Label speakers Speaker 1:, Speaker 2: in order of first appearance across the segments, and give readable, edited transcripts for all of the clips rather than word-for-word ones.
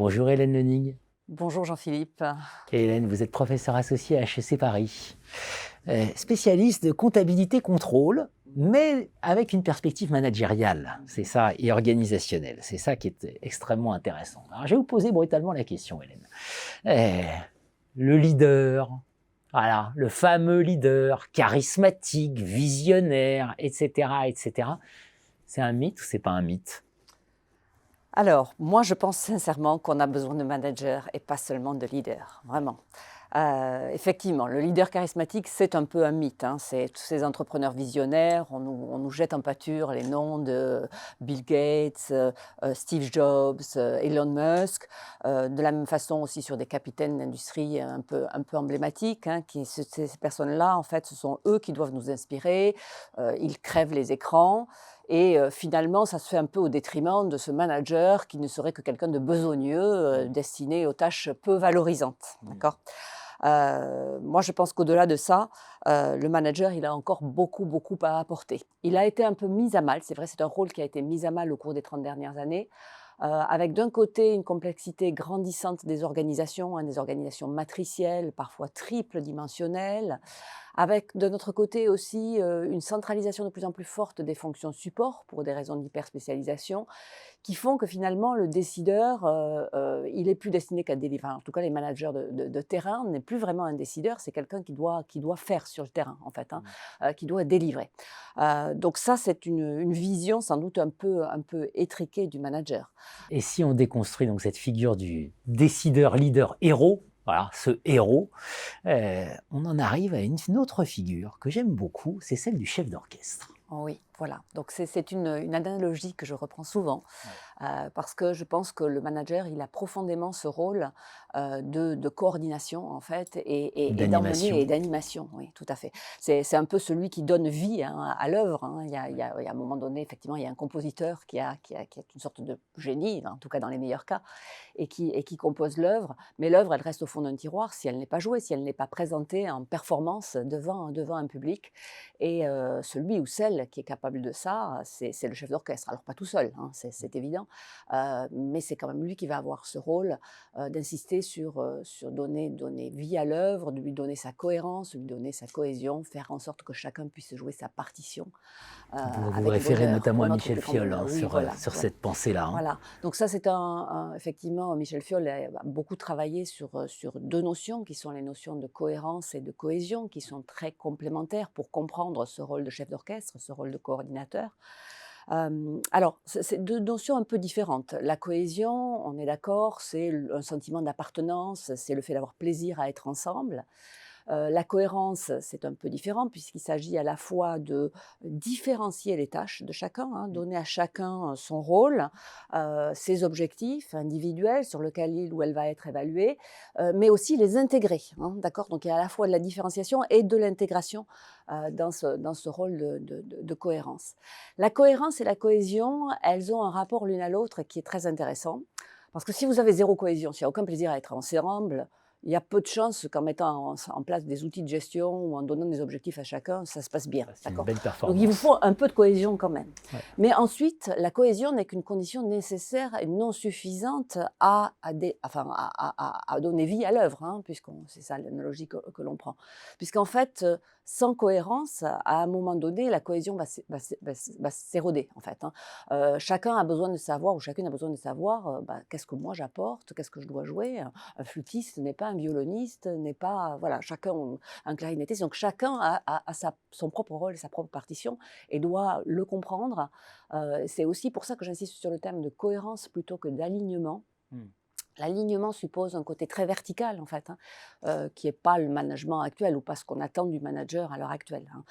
Speaker 1: Bonjour Hélène Lenig.
Speaker 2: Bonjour Jean-Philippe.
Speaker 1: Et Hélène, vous êtes professeure associée à HEC Paris, spécialiste de comptabilité contrôle, mais avec une perspective managériale, c'est ça, et organisationnelle. C'est ça qui est extrêmement intéressant. Alors je vais vous poser brutalement la question, Hélène. Le leader, voilà, le fameux leader, charismatique, visionnaire, etc., etc., c'est un mythe ou c'est pas un mythe?
Speaker 2: Alors, moi je pense sincèrement qu'on a besoin de managers et pas seulement de leaders, vraiment. Effectivement, le leader charismatique, c'est un peu un mythe, hein. C'est tous ces entrepreneurs visionnaires, on nous jette en pâture les noms de Bill Gates, Steve Jobs, Elon Musk, de la même façon aussi sur des capitaines d'industrie un peu emblématiques, hein, ces personnes-là, en fait, ce sont eux qui doivent nous inspirer, ils crèvent les écrans. Et finalement, ça se fait un peu au détriment de ce manager qui ne serait que quelqu'un de besogneux, destiné aux tâches peu valorisantes. D'accord ? Moi, je pense qu'au-delà de ça, le manager, il a encore beaucoup, beaucoup à apporter. Il a été un peu mis à mal, c'est vrai, c'est un rôle qui a été mis à mal au cours des 30 dernières années, avec d'un côté une complexité grandissante des organisations, hein, des organisations matricielles, parfois triple dimensionnelles, avec de notre côté aussi une centralisation de plus en plus forte des fonctions support pour des raisons d'hyperspécialisation, qui font que finalement le décideur, il est plus destiné qu'à délivrer. Enfin, en tout cas, les managers de terrain n'est plus vraiment un décideur, c'est quelqu'un qui doit faire sur le terrain en fait, hein, qui doit délivrer. Donc ça, c'est une vision sans doute un peu étriquée du manager.
Speaker 1: Et si on déconstruit donc cette figure du décideur, leader, héros, voilà, ce héros, on en arrive à une autre figure que j'aime beaucoup, c'est celle du chef d'orchestre.
Speaker 2: Oh oui, voilà. Donc c'est une analogie que je reprends souvent, parce que je pense que le manager, il a profondément ce rôle de coordination, en fait, et
Speaker 1: D'animation.
Speaker 2: d'emmener et d'animation, oui, tout à fait. C'est un peu celui qui donne vie, hein, à l'œuvre, hein. Il y a un moment donné, effectivement, il y a un compositeur qui est une sorte de génie, en tout cas dans les meilleurs cas, et qui compose l'œuvre, mais l'œuvre, elle reste au fond d'un tiroir si elle n'est pas jouée, si elle n'est pas présentée en performance devant un public. Et celui ou celle qui est capable de ça, c'est le chef d'orchestre. Alors pas tout seul, hein, c'est évident, mais c'est quand même lui qui va avoir ce rôle d'insister sur donner vie à l'œuvre, de lui donner sa cohérence, de lui donner sa cohésion, faire en sorte que chacun puisse jouer sa partition
Speaker 1: Vous vous
Speaker 2: avec
Speaker 1: référez
Speaker 2: bonheur,
Speaker 1: notamment
Speaker 2: au
Speaker 1: à
Speaker 2: notre
Speaker 1: Michel
Speaker 2: plus grand
Speaker 1: Fiol,
Speaker 2: bonheur.
Speaker 1: hein,
Speaker 2: Oui,
Speaker 1: sur,
Speaker 2: voilà,
Speaker 1: sur
Speaker 2: voilà.
Speaker 1: cette pensée-là. Hein.
Speaker 2: Voilà, donc ça c'est effectivement, Michel Fiol a beaucoup travaillé sur deux notions qui sont les notions de cohérence et de cohésion, qui sont très complémentaires pour comprendre ce rôle de chef d'orchestre, ce rôle de coordinateur. Alors, c'est deux notions un peu différentes. La cohésion, on est d'accord, c'est un sentiment d'appartenance, c'est le fait d'avoir plaisir à être ensemble. La cohérence, c'est un peu différent puisqu'il s'agit à la fois de différencier les tâches de chacun, hein, donner à chacun son rôle, ses objectifs individuels sur lesquels il ou elle va être évalué, mais aussi les intégrer, hein, d'accord? Donc il y a à la fois de la différenciation et de l'intégration dans ce rôle de cohérence. La cohérence et la cohésion, elles ont un rapport l'une à l'autre qui est très intéressant, parce que si vous avez zéro cohésion, s'il n'y a aucun plaisir à être ensemble, il y a peu de chances qu'en mettant en place des outils de gestion ou en donnant des objectifs à chacun, ça se passe bien,
Speaker 1: C'est une
Speaker 2: d'accord?
Speaker 1: belle
Speaker 2: Donc il vous
Speaker 1: performance.
Speaker 2: faut un peu de cohésion quand même.
Speaker 1: Ouais.
Speaker 2: Mais ensuite, la cohésion n'est qu'une condition nécessaire et non suffisante à donner vie à l'œuvre, hein, c'est ça l'analogie que l'on prend. Puisqu'en fait, sans cohérence, à un moment donné, la cohésion va s'éroder, en fait, hein. Chacun a besoin de savoir, ou chacune a besoin de savoir, qu'est-ce que moi j'apporte, qu'est-ce que je dois jouer. Un flûtiste n'est pas un violoniste, n'est pas, voilà, chacun, un clarinettiste. Donc chacun a son propre rôle, sa propre partition et doit le comprendre. C'est aussi pour ça que j'insiste sur le terme de cohérence plutôt que d'alignement.
Speaker 1: Hmm.
Speaker 2: L'alignement suppose un côté très vertical, en fait, hein, qui n'est pas le management actuel ou pas ce qu'on attend du manager à l'heure actuelle, hein.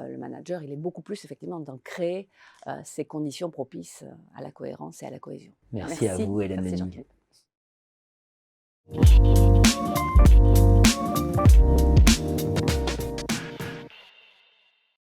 Speaker 2: Le manager, il est beaucoup plus effectivement dans créer ces conditions propices à la cohérence et à la cohésion.
Speaker 1: Merci à vous, Hélène
Speaker 2: Merci
Speaker 1: Lenig.
Speaker 2: Jean-Philippe.